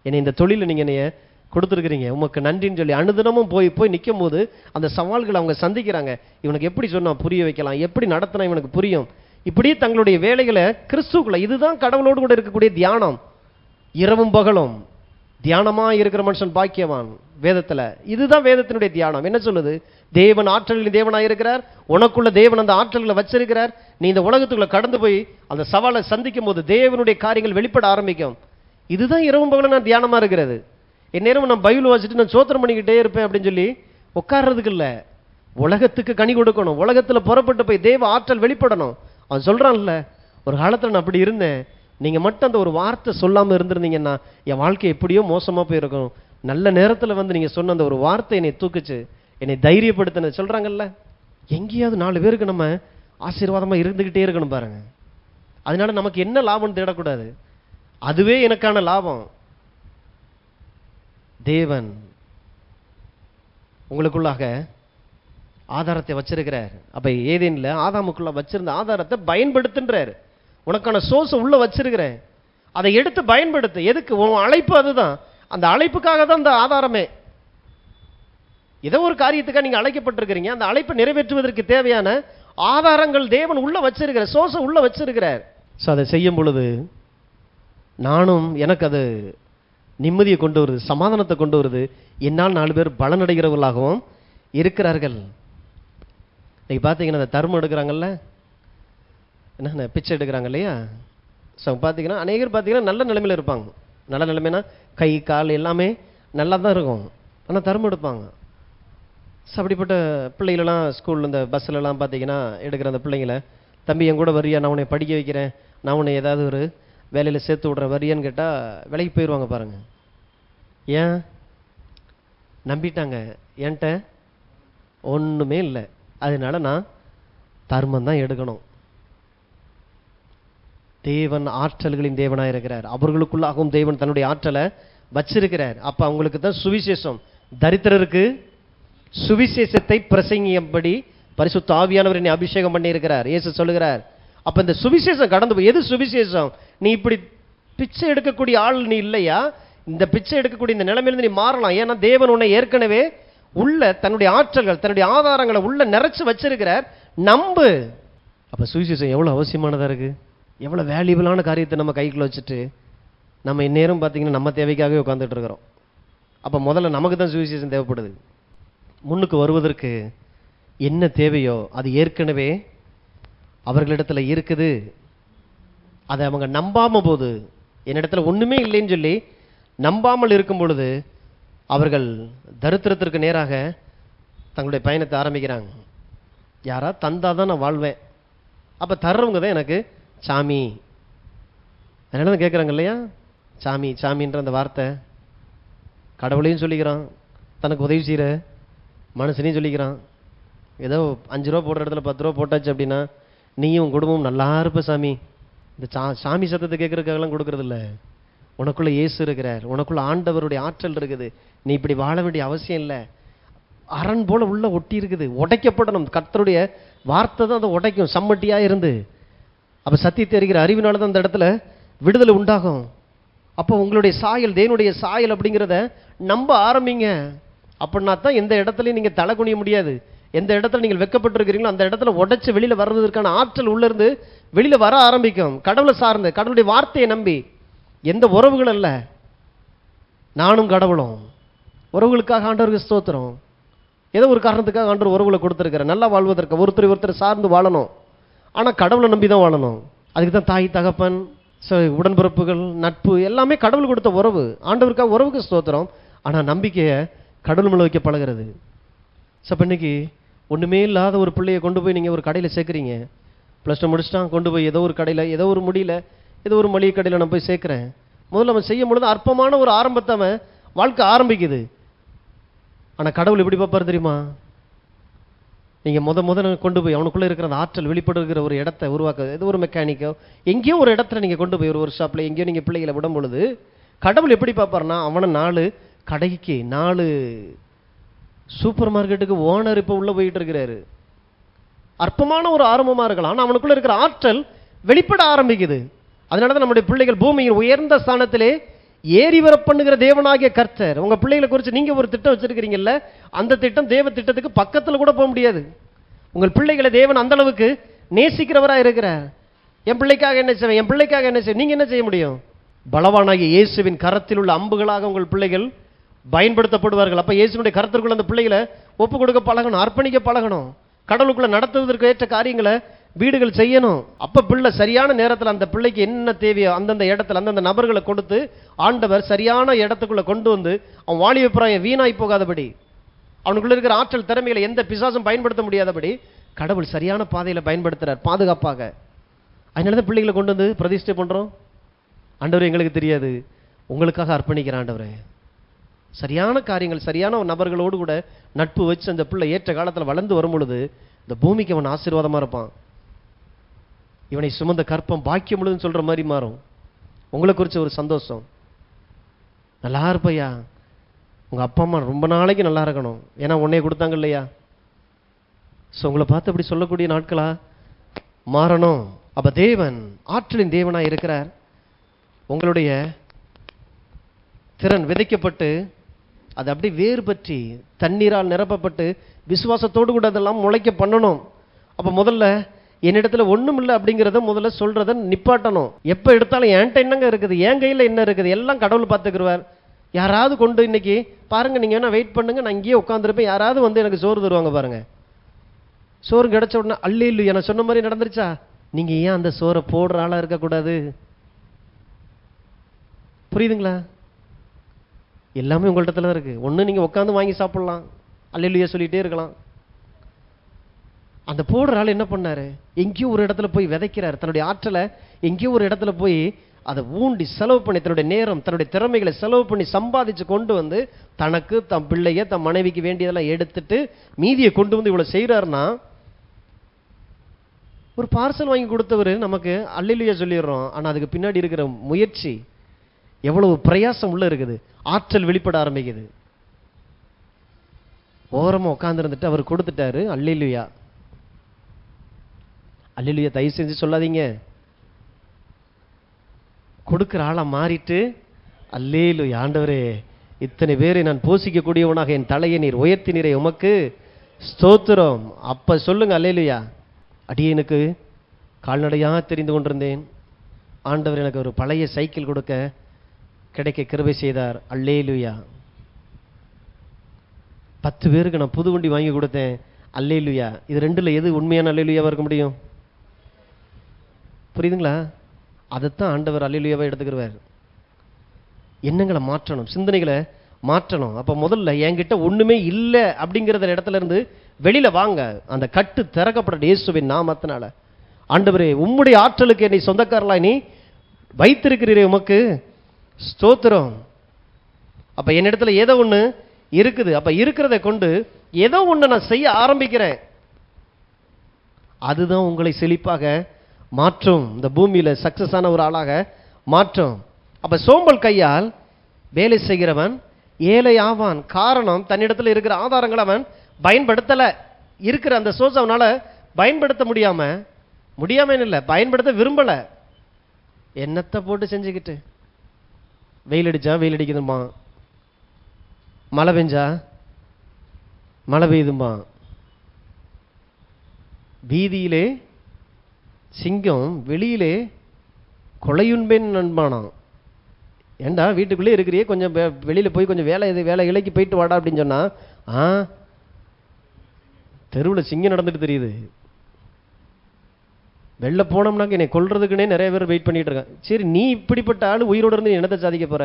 என்னை இந்த தொழிலில் நீங்கள் என்னைய கொடுத்துருக்கிறீங்க, உமக்கு நன்றின்னு சொல்லி அனுதினமும் போய் போய் நிற்கும் போது அந்த சவால்களை அவங்க சந்திக்கிறாங்க. இவனுக்கு எப்படி சொன்னால் புரிய வைக்கலாம், எப்படி நடத்தினா இவனுக்கு புரியும், இப்படி தங்களுடைய வேலைகளை கிறிஸ்துக்குள்ள. இதுதான் கடவுளோடு கூட இருக்கக்கூடிய தியானம். இரவும் பகலும் தியானமாக இருக்கிற மனுஷன் பாக்கியவான். வேதத்தில் இதுதான் வேதத்தினுடைய தியானம். என்ன சொல்லுது? தேவன் ஆற்றல்களின் தேவனாக இருக்கிறார், உனக்குள்ள தேவன் அந்த ஆற்றல்களை வச்சிருக்கிறார். நீ இந்த உலகத்துக்குள்ள கடந்து போய் அந்த சவாலை சந்திக்கும் போது தேவனுடைய காரியங்கள் வெளிப்பட ஆரம்பிக்கும். இதுதான் இரவும் பகலும் நான் தியானமாக இருக்கிறது. எந்நேரம் நான் பைபிள் வாசிச்சுட்டு நான் சோத்திரம் பண்ணிக்கிட்டே இருப்பேன் அப்படின்னு சொல்லி உட்கார்றதுக்கு இல்லை. உலகத்துக்கு கனி கொடுக்கணும், உலகத்தில் புறப்பட்டு போய் தேவ ஆற்றல் வெளிப்படணும். அவன் சொல்கிறான்ல, ஒரு காலத்தில் நான் அப்படி இருந்தேன், நீங்கள் மட்டும் அந்த ஒரு வார்த்தை சொல்லாமல் இருந்திருந்தீங்கன்னா என் வாழ்க்கை எப்படியோ மோசமாக போயிருக்கும். நல்ல நேரத்தில் வந்து நீங்கள் சொன்ன அந்த ஒரு வார்த்தை என்னை தூக்குச்சு, என்னை தைரியப்படுத்தின சொல்கிறாங்கல்ல. எங்கேயாவது 4 பேருக்கு நம்ம ஆசீர்வாதமாக இருந்துக்கிட்டே இருக்கணும் பாருங்க. அதனால நமக்கு என்ன லாபம் தேடக்கூடாது, அதுவே எனக்கான லாபம். தேவன் உங்களுக்குள்ளாக ஆதாரத்தை வச்சிருக்கிறார். அப்ப ஏதேன்ல ஆதாமுக்குள்ள வச்சிருந்த ஆதாரத்தை பயன்படுத்துன்றார். உனக்கான சோர்ஸ் உள்ள வச்சிருக்கிறேன், அதை எடுத்து பயன்படுத்து. எதுக்கு? உன் அழைப்பு அதுதான். அந்த அழைப்புக்காக தான் அந்த ஆதாரமே. ஏதோ ஒரு காரியத்துக்காக நீங்க அழைக்கப்பட்டிருக்கிறீங்க, அந்த அழைப்பை நிறைவேற்றுவதற்கு தேவையான ஆதாரங்கள் தேவன் உள்ள வச்சிருக்கிறார், சோர்ஸ் உள்ள வச்சிருக்கிறார். ஸோ அதை செய்யும் பொழுது நானும் எனக்கு அது நிம்மதியை கொண்டு வருது, சமாதானத்தை கொண்டு வருது. என்னால் 4 பேர் பலனடைகிறவர்களாகவும் இருக்கிறார்கள். இன்னைக்கு பார்த்தீங்கன்னா அந்த தர்மம் எடுக்கிறாங்கல்ல, என்ன பிச்சை எடுக்கிறாங்க இல்லையா? ஸோ பார்த்தீங்கன்னா அநேகர் பார்த்தீங்கன்னா நல்ல நிலைமையில் இருப்பாங்க. நல்ல நிலைமைனா கை கால் எல்லாமே நல்லா தான் இருக்கும், ஆனால் தர்மம் எடுப்பாங்க. ஸோ அப்படிப்பட்ட பிள்ளைகளெல்லாம் ஸ்கூலில் இந்த பஸ்ஸிலலாம் பார்த்தீங்கன்னா எடுக்கிற அந்த பிள்ளைங்களை, தம்பி என் கூட வரியா, நான் உன்னை படிக்க வைக்கிறேன், நான் உன்னை ஏதாவது ஒரு வேலையில் சேர்த்து விட்றேன் வரியான்னு கேட்டால் விலைக்கு போயிடுவாங்க பாருங்க. ஏன்? நம்பிட்டாங்க, என்கிட்ட ஒன்றுமே இல்லை, அதனால நான் தர்மம் தான் எடுக்கணும். தேவன் ஆற்றல்களின் தேவனாக இருக்கிறார், அவர்களுக்குள்ளாகவும் தேவன் தன்னுடைய ஆற்றலை வச்சிருக்கிறார். அப்போ அவங்களுக்கு தான் சுவிசேஷம். தரித்திரருக்கு சுவிசேஷத்தை பிரசங்கியும்படி பரிசுத்த ஆவியானவர் என்னை அபிஷேகம் பண்ணி இருக்கிறார், இயேசு சொல்லுகிறார். அப்ப இந்த சுவிசேஷம் கடந்து போய், எது சுவிசேஷம்? நீ இப்படி பிச்சை எடுக்கக்கூடிய ஆள் நீ இல்லையா? இந்த பிச்சை எடுக்கக்கூடிய இந்த நிலைமையிலிருந்து நீ மாறலாம். ஏன்னா தேவன் உன்னை ஏற்கனவே உள்ள தன்னுடைய ஆற்றல்கள், தன்னுடைய ஆதாரங்களை உள்ள நிறைச்சு வச்சிருக்கிறார். நம்பு. அப்ப சுவிசேஷம் எவ்வளவு அவசியமானதா இருக்கு, எவ்வளவு வேல்யூபிளான காரியத்தை நம்ம கைக்குள்ள வச்சுட்டு நம்ம இந்நேரம் பார்த்தீங்கன்னா நம்ம தேவைக்காகவே உட்காந்துட்டு இருக்கிறோம். அப்ப முதல்ல நமக்கு தான் சுவிசேஷம் தேவைப்படுது. முன்னுக்கு வருவதற்கு என்ன தேவையோ அது ஏற்கனவே அவர்களிடத்துல இருக்குது. அதை அவங்க நம்பாம போது, என்னிடத்துல ஒண்ணுமே இல்லைன்னு சொல்லி நம்பாமல் இருக்கும் பொழுது அவர்கள் தரித்திரத்திற்கு நேராக தங்களுடைய பயணத்தை ஆரம்பிக்கிறாங்க. யாரா தந்தாதான் நான் வாழ்வேன், அப்ப தர்றவங்க தான் எனக்கு சாமி. அதனால தான் கேட்குறாங்க இல்லையா, சாமி சாமின்ற அந்த வார்த்தை கடவுளையும் சொல்லிக்கிறான், தனக்கு உதவி செய்கிற மனுஷனையும் சொல்லிக்கிறான். ஏதோ 5 ரூபா போடுற இடத்துல 10 ரூபா போட்டாச்சு அப்படின்னா நீயும் குடும்பம் நல்லா இருப்ப சாமி. இந்த சாமி சத்தத்தை கேட்கறதுக்காகலாம் கொடுக்கறது இல்லை. உனக்குள்ள இயேசு இருக்கிறார், உனக்குள்ள ஆண்டவருடைய ஆற்றல் இருக்குது, நீ இப்படி வாழ வேண்டிய அவசியம் இல்லை. அரண் போல உள்ள ஒட்டி இருக்குது, உடைக்கப்படணும். கர்த்தருடைய வார்த்தை தான் அதை உடைக்கும், சம்மட்டியாக இருந்து. அப்போ சத்தியத்தை அறிகிற அறிவினால தான் அந்த இடத்துல விடுதலை உண்டாகும். அப்போ உங்களுடைய சாயல் தேவனுடைய சாயல் அப்படிங்கிறத நம்ப ஆரம்பிங்க. அப்படின்னா தான் எந்த இடத்துலையும் நீங்கள் தலை குனிய முடியாது. எந்த இடத்துல நீங்கள் வெக்கப்பட்டிருக்கிறீங்களோ அந்த இடத்துல உடைச்சு வெளியில் வர்றதுக்கான ஆற்றல் உள்ளிருந்து வெளியில் வர ஆரம்பிக்கும். கடவுளை சார்ந்து, கடவுளுடைய வார்த்தையை நம்பி. எந்த உறவுகள் அல்ல, நானும் கடவுளும். உறவுகளுக்காக ஆண்டவருக்கு ஸ்தோத்திரம். ஏதோ ஒரு காரணத்துக்காக ஆண்டவர் உறவுகளை கொடுத்துருக்கிறேன், நல்லா வாழ்வதற்கு. ஒருத்தர் சார்ந்து வாழணும், ஆனால் கடவுளை நம்பி தான் வாழணும். அதுக்கு தான் தாய் தகப்பன் உடன்பிறப்புகள் நட்பு எல்லாமே கடவுள் கொடுத்த உறவு. ஆண்டவருக்காக உறவுக்கு ஸ்தோத்திரம். ஆனால் நம்பிக்கையை கடவுள் மேலே வைக்க பழகிறது. ஸோ இப்போ இன்னைக்கு ஒன்றுமே இல்லாத ஒரு பிள்ளையை கொண்டு போய் நீங்கள் ஒரு கடையில் சேர்க்குறீங்க. +2 முடிச்சுட்டான், கொண்டு போய் ஏதோ ஒரு கடையில், ஏதோ ஒரு முடியல, ஏதோ ஒரு மளிகை கடையில் நான் போய் சேர்க்குறேன். முதல்ல அவன் செய்யும் பொழுது அற்பமான ஒரு ஆரம்பத்தை அவன் வாழ்க்கை ஆரம்பிக்குது. ஆனால் கடவுள் எப்படி பார்ப்பார் தெரியுமா? நீங்கள் முதல்ல கொண்டு போய் அவனுக்குள்ளே இருக்கிற அந்த ஆற்றல் வெளிப்படுகிற ஒரு இடத்த உருவாக்க, ஏதோ ஒரு மெக்கானிக்கோ எங்கேயோ ஒரு இடத்துல நீங்கள் கொண்டு போய் ஒரு ஷாப்பில் எங்கேயோ நீங்கள் பிள்ளைகளை விடும் பொழுது கடவுள் எப்படி பார்ப்பார்னா, அவனை 4 கடைக்கு 4 சூப்பர் மார்க்கெட்டுக்கு ஓனர் இப்போ உள்ளே போயிட்டு இருக்கிறாரு. அற்பமான ஒரு ஆரம்பமாக இருக்கலாம், ஆனால் அவனுக்குள்ளே இருக்கிற ஆற்றல் வெளிப்பட ஆரம்பிக்குது. அதனால தான் நம்முடைய பிள்ளைகள் பூமியின் உயர்ந்த ஸ்தானத்திலே ஏறி வர பண்ணுகிற தேவனாகிய கர்த்தர். உங்கள் பிள்ளைகளை குறித்து நீங்கள் ஒரு திட்டம் வச்சிருக்கிறீங்கல்ல, அந்த திட்டம் தேவ திட்டத்துக்கு பக்கத்தில் கூட போக முடியாது. உங்கள் பிள்ளைகளை தேவன் அந்த அளவுக்கு நேசிக்கிறவராக இருக்கிறார். என் பிள்ளைக்காக என்ன செய்வேன், என் பிள்ளைக்காக என்ன செய்வேன், நீங்கள் என்ன செய்ய முடியும்? பலவானாகிய இயேசுவின் கரத்தில் உள்ள அம்புகளாக உங்கள் பிள்ளைகள் பயன்படுத்தப்படுவார்கள். அப்போ இயேசுனுடைய கரத்திற்குள்ள அந்த பிள்ளைகளை ஒப்பு கொடுக்க பழகணும், அர்ப்பணிக்க பழகணும், கடவுளுக்குள்ள நடத்துவதற்கு ஏற்ற காரியங்களை வீடுகள் செய்யணும். அப்போ பிள்ளை சரியான நேரத்தில் அந்த பிள்ளைக்கு என்ன தேவையோ அந்தந்த இடத்துல அந்தந்த நபர்களை கொடுத்து ஆண்டவர் சரியான இடத்துக்குள்ள கொண்டு வந்து அவன் வாலிப பிராயம் வீணாய் போகாதபடி, அவனுக்குள்ள இருக்கிற ஆற்றல் திறமைகளை எந்த பிசாசும் பயன்படுத்த முடியாதபடி கடவுள் சரியான பாதையில் பயன்படுத்துறார் பாதுகாப்பாக. அதனால தான் பிள்ளைகளை கொண்டு வந்து பிரதிஷ்டை பண்ணுறோம். ஆண்டவர் எங்களுக்கு தெரியாது, உங்களுக்காக அர்ப்பணிக்கிற ஆண்டவரே. சரியான காரியங்கள் சரியான நபர்களோடு கூட நட்பு வச்சு அந்த பிள்ளை ஏற்ற காலத்தில் வளர்ந்து வரும் பொழுது இந்த பூமிக்கு அவன் ஆசீர்வாதமாக இருப்பான். இவனை சுமந்த கற்பம் பாக்கியம் முழுதுன்னு சொல்கிற மாதிரி மாறும். உங்களை குறித்த ஒரு சந்தோஷம். நல்லா இருப்பையா, உங்கள் அப்பா அம்மா ரொம்ப நாளைக்கு நல்லா இருக்கணும், ஏன்னா உன்னைய கொடுத்தாங்க இல்லையா. ஸோ உங்களை பார்த்து அப்படி சொல்லக்கூடிய நாட்களா மாறணும். அப்போ தேவன் ஆற்றலின் தேவனாக இருக்கிறார். உங்களுடைய திறன் விதைக்கப்பட்டு அது அப்படி வேறு பற்றி தண்ணீரால் நிரப்பப்பட்டு விசுவாசத்தோடு கூட அதெல்லாம் முளைக்க பண்ணணும். அப்போ முதல்ல என்னிடத்துல ஒன்றும் இல்லை அப்படிங்கிறத முதல்ல சொல்கிறத நிப்பாட்டணும். எப்போ எடுத்தாலும் என்கிட்ட என்னங்க இருக்குது, என் கையில் என்ன இருக்குது, எல்லாம் கடவுள் பார்த்துக்குருவார். யாராவது கொண்டு இன்னைக்கு பாருங்கள், நீங்கள் வேணா வெயிட் பண்ணுங்கள், நான் இங்கேயே உட்காந்துருப்பேன், யாராவது வந்து எனக்கு சோறு தருவாங்க பாருங்கள். சோறு கிடைச்ச உடனே அல்லேலூயா நான் சொன்ன மாதிரி நடந்துருச்சா? நீங்கள் ஏன் அந்த சோறை போடுற ஆளாக இருக்கக்கூடாது? புரியுதுங்களா? எல்லாமே உங்கள்கிட்ட தான் இருக்குது. ஒன்று நீங்கள் உட்காந்து வாங்கி சாப்பிட்லாம், அல்லேலூயா சொல்லிகிட்டே இருக்கலாம். அந்த போடுற ஆள் என்ன பண்ணார்? எங்கேயோ ஒரு இடத்துல போய் விதைக்கிறார். தன்னுடைய ஆற்றலை எங்கேயோ ஒரு இடத்துல போய் அதை ஊண்டி செலவு பண்ணி, தன்னுடைய நேரம் தன்னுடைய திறமைகளை செலவு பண்ணி சம்பாதிச்சு கொண்டு வந்து தனக்கு தன் பிள்ளைய தன் மனைவிக்கு வேண்டியதெல்லாம் எடுத்துட்டு மீதியை கொண்டு வந்து இவ்வளோ செய்கிறாருன்னா, ஒரு பார்சல் வாங்கி கொடுத்தவர் நமக்கு அல்லேலூயா சொல்லிடுறோம். ஆனால் அதுக்கு பின்னாடி இருக்கிற முயற்சி எவ்வளவு பிரயாசம் உள்ள இருக்குது. ஆற்றல் வெளிப்பட ஆரம்பிக்குது. ஓரமாக உட்காந்துருந்துட்டு அவர் கொடுத்துட்டாரு, அல்லேலூயா அல்லேலூயா. தயவு செஞ்சு சொல்லாதீங்க. கொடுக்குற ஆளாக மாறிட்டு அல்லேலூயா ஆண்டவரே, இத்தனை பேரை நான் போஷிக்கக்கூடியவனாக என் தலையை நீர் உயர்த்தினீரே, உமக்கு ஸ்தோத்திரம். அப்போ சொல்லுங்க அல்லேலூயா. அடியேனுக்கு கால்நடையாக தெரிந்து கொண்டிருந்தேன், ஆண்டவர் எனக்கு ஒரு பழைய சைக்கிள் கிடைக்க கிருபை செய்தார், அல்லேலூயா. 10 பேருக்கு நான் புது வண்டி வாங்கி கொடுத்தேன், அல்லேலூயா. இது ரெண்டில் எது உண்மையான அல்லேலூயாவாக இருக்க முடியும்? புரியுதுங்களா? அதைத்தான் ஆண்டவர் அல்லேலூயாவை எடுத்துக்கிறவர். எண்ணங்களை மாற்றணும், சிந்தனைகளை மாற்றணும். அப்போ முதல்ல என்கிட்ட ஒன்றுமே இல்லை அப்படிங்கிறத இடத்துல இருந்து வெளியில் வாங்க. அந்த கட்டு திறக்கப்பட்ட இயேசுவின் நாமத்தினால. ஆண்டவரே, உம்முடைய ஆற்றலுக்கு என்னை சொந்தக்காரலாய் நீ வைத்திருக்கிறீரே, உமக்கு ஸ்தோத்திரம். அப்ப என்னிடத்துல ஏதோ ஒண்ணு இருக்குது. அப்ப இருக்கிறத கொண்டு ஏதோ ஒண்ணு நான் செய்ய ஆரம்பிக்கிறேன். அதுதான் உங்களை செழிப்பாக மாற்றும், இந்த பூமியில சக்சஸ் ஆன ஒரு ஆளாக மாற்றும். அப்ப சோம்பல் கையால் வேலை செய்கிறவன் ஏழை ஆவான். காரணம், தன்னிடத்தில் இருக்கிற ஆதாரங்கள் அவன் பயன்படுத்தல. இருக்கிற அந்த சோர்ஸ் அவனால பயன்படுத்த முடியாம இல்லை, பயன்படுத்த விரும்பல. என்னத்தை போட்டு செஞ்சுக்கிட்டு, வெயில் அடிச்சா வெயில் அடிக்குதுமா, மழை பெஞ்சா மழை பெய்யுதுமா, வீதியிலே சிங்கம் வெளியிலே கொலையுண்பேன் நண்பானான். ஏண்டா வீட்டுக்குள்ளே இருக்கிறியே, கொஞ்சம் வெளியில போய் கொஞ்சம் வேலை இலைக்கு போயிட்டு வாடா அப்படின்னு சொன்னா, தெருவில் சிங்கம் நடந்துட்டு தெரியுது. வெளில போனோம்னாக்க என்னை கொல்றதுக்குன்னே நிறைய பேர் வெயிட் பண்ணிட்டு இருக்கான். சரி, நீ இப்படிப்பட்ட ஆள் உயிரோடு இருந்து என்னத்தை சாதிக்க போற?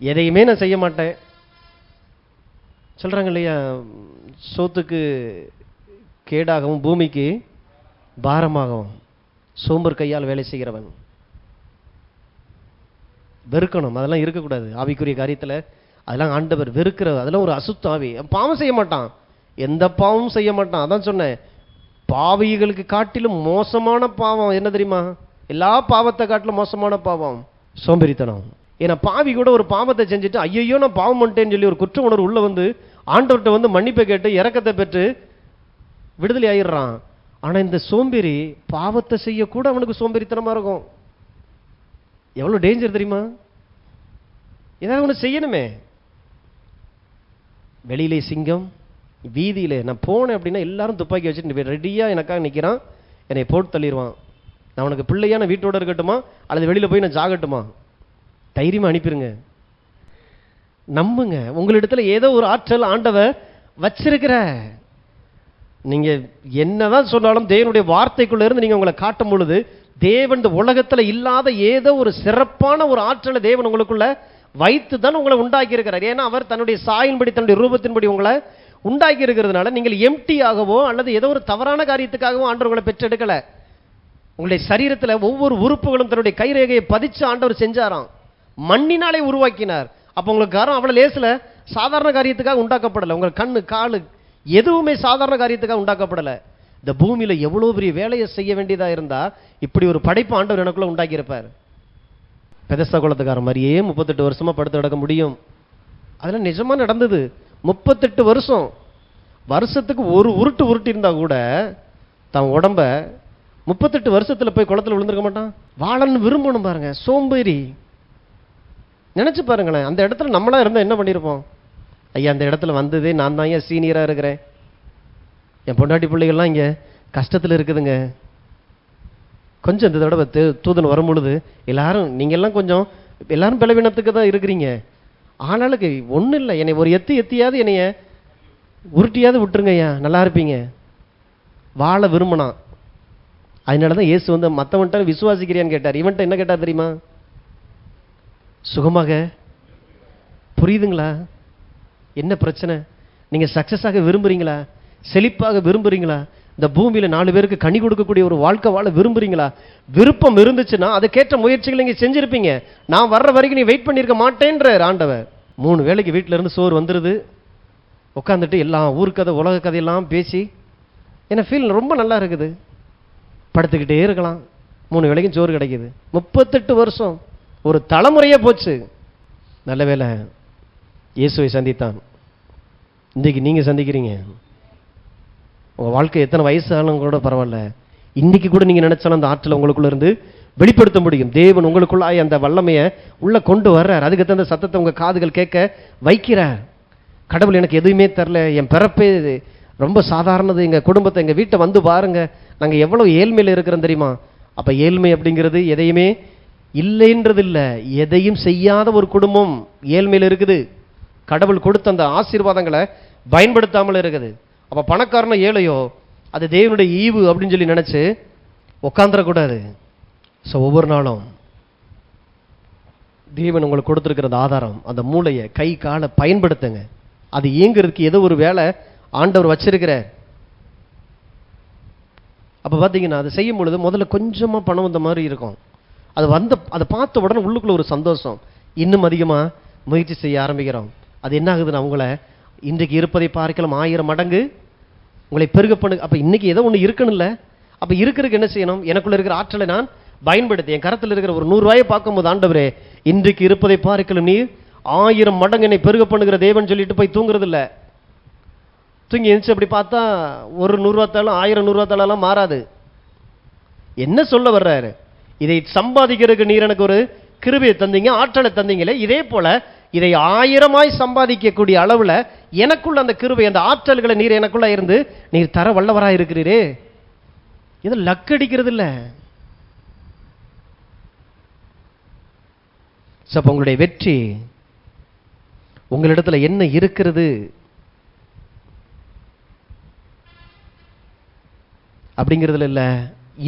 எதையுமே நான் செய்ய மாட்டேன் சொல்றாங்க இல்லையா? சோத்துக்கு கேடாகவும் பூமிக்கு பாரமாகவும் சோம்பர் கையால் வேலை செய்கிறவன். வெறுக்கணும், அதெல்லாம் இருக்கக்கூடாது. ஆவிக்குரிய காரியத்தில் அதெல்லாம் ஆண்டவர் வெறுக்கிற, அதெல்லாம் ஒரு அசுத்த ஆவி. பாவம் செய்ய மாட்டான், எந்த பாவமும் செய்ய மாட்டான். அதான் சொன்னேன், பாவிகளுக்கு காட்டிலும் மோசமான பாவம் என்ன தெரியுமா? எல்லா பாவத்தை காட்டிலும் மோசமான பாவம் சோம்பேறித்தனம். ஏன்னா பாவி கூட ஒரு பாவத்தை செஞ்சுட்டு ஐயோ நான் பாவம் பண்ணிட்டேன்னு சொல்லி ஒரு குற்ற உணர்வு உள்ள வந்து ஆண்டவர்கிட்ட வந்து மன்னிப்பை கேட்டு இரக்கத்தை பெற்று விடுதலை ஆயிடுறான். ஆனா இந்த சோம்பேறி பாவத்தை செய்யக்கூட அவனுக்கு சோம்பேறித்தனமா இருக்கும். எவ்வளவு டேஞ்சர் தெரியுமா? ஏதாவது ஒன்று செய்யணுமே. வெளியிலே சிங்கம், வீதியிலே நான் போனேன் அப்படின்னா எல்லாரும் துப்பாக்கி வச்சுட்டு ரெடியா எனக்காக நிற்கிறான், என்னை போட்டு தள்ளிடுவான். நான் உனக்கு பிள்ளையான வீட்டோட இருக்கட்டுமா அல்லது வெளியில போய் நான் ஜாகட்டுமா, தைரியமா அனுப்பிடுங்க. நம்புங்க, உங்களிடத்துல ஏதோ ஒரு ஆற்றல் ஆண்டவர் வச்சிருக்கிற. நீங்க என்னதான் சொன்னாலும் தேவனுடைய வார்த்தைக்குள்ள இருந்து நீங்க உங்களை காட்டும் பொழுது தேவன் இந்த உலகத்துல இல்லாத ஏதோ ஒரு சிறப்பான ஒரு ஆற்றலை தேவன் உங்களுக்குள்ள வைத்து தான் உங்களை உண்டாக்கி இருக்கிறார். ஏன்னா அவர் தன்னுடைய சாயின்படி தன்னுடைய ரூபத்தின்படி உங்களை உண்டாக்கி இருக்கிறதுனால நீங்கள் எம்டியாகவோ அல்லது ஏதோ ஒரு தவறான காரியத்துக்காகவோ ஆண்டவர் உங்களை பெற்றெடுக்கல. உங்களுடைய சரீரத்தில் ஒவ்வொரு உறுப்புகளும் தன்னுடைய கைரேகையை பதிச்சு ஆண்டவர் செஞ்சாராம், மண்ணினாலே உருவாக்கினார். அப்போ உங்களுக்கு காரம் அவ்வளவு லேசில் சாதாரண காரியத்துக்காக உண்டாக்கப்படலை. உங்கள் கண்ணு காலு எதுவுமே சாதாரண காரியத்துக்காக உண்டாக்கப்படலை. இந்த பூமியில எவ்வளவு பெரிய வேலையை செய்ய வேண்டியதா இருந்தா இப்படி ஒரு படைப்பு ஆண்டவர் எனக்குள்ள உண்டாக்கி இருப்பார். பெதஸ்தா குலத்துக்காரன் மாதிரியே 38 வருஷமா படுத்து கிடக்க முடியும். அதெல்லாம் நிஜமா நடந்தது. 38 வருஷம், வருஷத்துக்கு ஒரு உருட்டு இருந்தா கூட தன் உடம்ப 38 வருஷத்துல போய் குளத்துல விழுந்திருக்க மாட்டான். வாழன்னு விரும்பணும் பாருங்க. சோம்பேறி நினைச்சு பாருங்களேன், அந்த இடத்துல நம்மளா இருந்தா என்ன பண்ணிருப்போம்? ஐயா அந்த இடத்துல வந்ததே நான் தான் ஏன் சீனியரா இருக்கிறேன், என் பொண்டாட்டி பிள்ளைகள்லாம் இங்க கஷ்டத்துல இருக்குதுங்க. கொஞ்சம் இந்த தடவை தூதன் வரும் பொழுது எல்லாரும் நீங்க எல்லாம் கொஞ்சம் எல்லாரும் பலவீனத்துக்கு தான் இருக்கிறீங்க, ஆனாலுக்கு ஒன்றும் இல்லை, என்னை ஒரு எத்தியாவது என்னைய உருட்டியாவது விட்டுருங்க ஐயா, நல்லா இருப்பீங்க. வாழ விரும்பினான். அதனால தான் இயேசு வந்து மற்றவன்ட்ட விசுவாசிக்கிறியான்னு கேட்டார். இவன்ட்ட என்ன கேட்டார் தெரியுமா? சுகமாக புரியுதுங்களா? என்ன பிரச்சனை? நீங்க சக்சஸ் ஆக விரும்புறீங்களா? செழிப்பாக விரும்புறீங்களா? இந்த பூமியில 4 பேருக்கு கனி கொடுக்கக்கூடிய ஒரு வாழ்க்கை வாழ விரும்புறீங்களா? விருப்பம் இருந்துச்சுன்னா அதுக்கேற்ற முயற்சிகள் நீங்க செஞ்சிருப்பீங்க. நான் வர்ற வரைக்கும் நீ வெயிட் பண்ணிருக்க மாட்டேன்றார் ஆண்டவர். 3 வேளைக்கு வீட்டில இருந்து சோறு வந்துருது, உட்காந்துட்டு எல்லாம் ஊர்க்கதை உலக கதையெல்லாம் பேசி என்ன ஃபீல் ரொம்ப நல்லா இருக்குது, படுத்துக்கிட்டே இருக்கலாம். 3 வேளைக்கும் சோறு கிடைக்குது. 38 வருஷம் ஒரு தலைமுறையே போச்சு. நல்ல வேளை இயேசுவை சந்தித்தான். இன்னைக்கு நீங்க சந்திக்கிறீங்க. உங்க வாழ்க்கை எத்தனை வயசாலும் கூட பரவாயில்ல, இன்னைக்கு கூட நீங்க நினைச்சாலும் அந்த ஆற்றலை உங்களுக்குள்ள இருந்து வெளிப்படுத்த முடியும். தேவன் உங்களுக்குள்ளாய் அந்த வல்லமையை உள்ள கொண்டு வர்றார். அதுக்கு தகுந்த சத்தத்தை உங்க காதுகள் கேட்க வைக்கிறார். கடவுள் எனக்கு எதுவுமே தரல, என் பிறப்பே ரொம்ப சாதாரணது, எங்க குடும்பத்தை எங்க வீட்டை வந்து பாருங்க, நாங்க எவ்வளவு ஏழ்மையில இருக்கிறோம் தெரியுமா? அப்ப ஏழ்மை அப்படிங்கிறது எதையுமே இல்லைன்றது இல்ல, எதையும் செய்யாத ஒரு குடும்பம் ஏழ்மையில இருக்குது. கடவுள் கொடுத்த அந்த ஆசீர்வாதங்களை பயன்படுத்தாமல் இருக்குது. அப்ப பணக்காரனோ ஏழையோ அது தேவனுடைய ஈவு அப்படின்னு சொல்லி நினைச்சு உட்காந்துடக்கூடாது. ஸோ ஒவ்வொரு நாளும் தேவன் உங்களுக்கு கொடுத்துருக்கிற ஆதாரம், அந்த மூளையை கை காலை பயன்படுத்துங்க. அது இயங்குறதுக்கு ஏதோ ஒரு வேலை ஆண்டவர் வச்சிருக்கிறார். அப்ப பாத்தீங்கன்னா அது செய்யும் பொழுது முதல்ல கொஞ்சமா பணம் வந்த மாதிரி இருக்கும், அதை பார்த்த உடனே உள்ளுக்குள்ள ஒரு சந்தோஷம், இன்னும் அதிகமாக முயற்சி செய்ய ஆரம்பிக்கிறோம். அது என்ன ஆகுதுன்னு அவங்கள இன்றைக்கு இருப்பதை பார்க்கலாம் 1000 மடங்கு உங்களை பெருக பண்ணு. அப்போ இன்னைக்கு ஏதோ ஒன்று இருக்கணும்ல, அப்போ இருக்கிறதுக்கு என்ன செய்யணும்? எனக்குள்ள இருக்கிற ஆற்றலை நான் பயன்படுத்தி என் கரத்தில் இருக்கிற ஒரு 100 ரூபாயை பார்க்கும்போது, ஆண்டவரே இன்றைக்கு இருப்பதை பார்க்கலாம் நீ 1000 மடங்கு என்னை பெருக பண்ணுகிற தேவன் சொல்லிட்டு போய் தூங்குறது இல்லை. தூங்கி எழுந்துச்சு அப்படி பார்த்தா ஒரு 100 ரூபா தாளும் 1000 100 ரூபா தாளெல்லாம் மாறாது. என்ன சொல்ல வர்றாரு? இதை சம்பாதிக்கிறதுக்கு நீர் எனக்கு ஒரு கிருபையை தந்தீங்க, ஆற்றலை தந்தீங்களே, இதே போல இதை 1000ஆய் சம்பாதிக்கக்கூடிய அளவுல எனக்குள்ள அந்த கிருபை, அந்த ஆற்றல்களை நீர் எனக்குள்ள இருந்து நீர் தர வல்லவராக இருக்கிறீரே. இது லக்கடிக்கிறது இல்லை. அப்ப உங்களுடைய வெற்றி உங்களிடத்துல என்ன இருக்கிறது அப்படிங்கிறதுல இல்ல,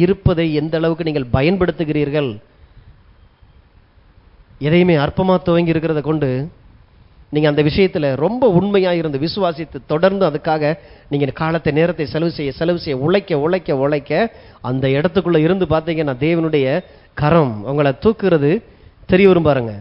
இருப்பதை எந்த அளவுக்கு நீங்கள் பயன்படுத்துகிறீர்கள். எதையுமே அற்பமா துவங்கி இருக்கிறத கொண்டு நீங்க அந்த விஷயத்துல ரொம்ப உண்மையா இருந்து விசுவாசித்து தொடர்ந்து அதுக்காக நீங்க காலத்தை நேரத்தை செலவு செய்ய உழைக்க அந்த இடத்துக்குள்ள இருந்து பார்த்தீங்கன்னா தேவனுடைய கரம் உங்களை தூக்குறது தெரிய வரும் பாருங்க.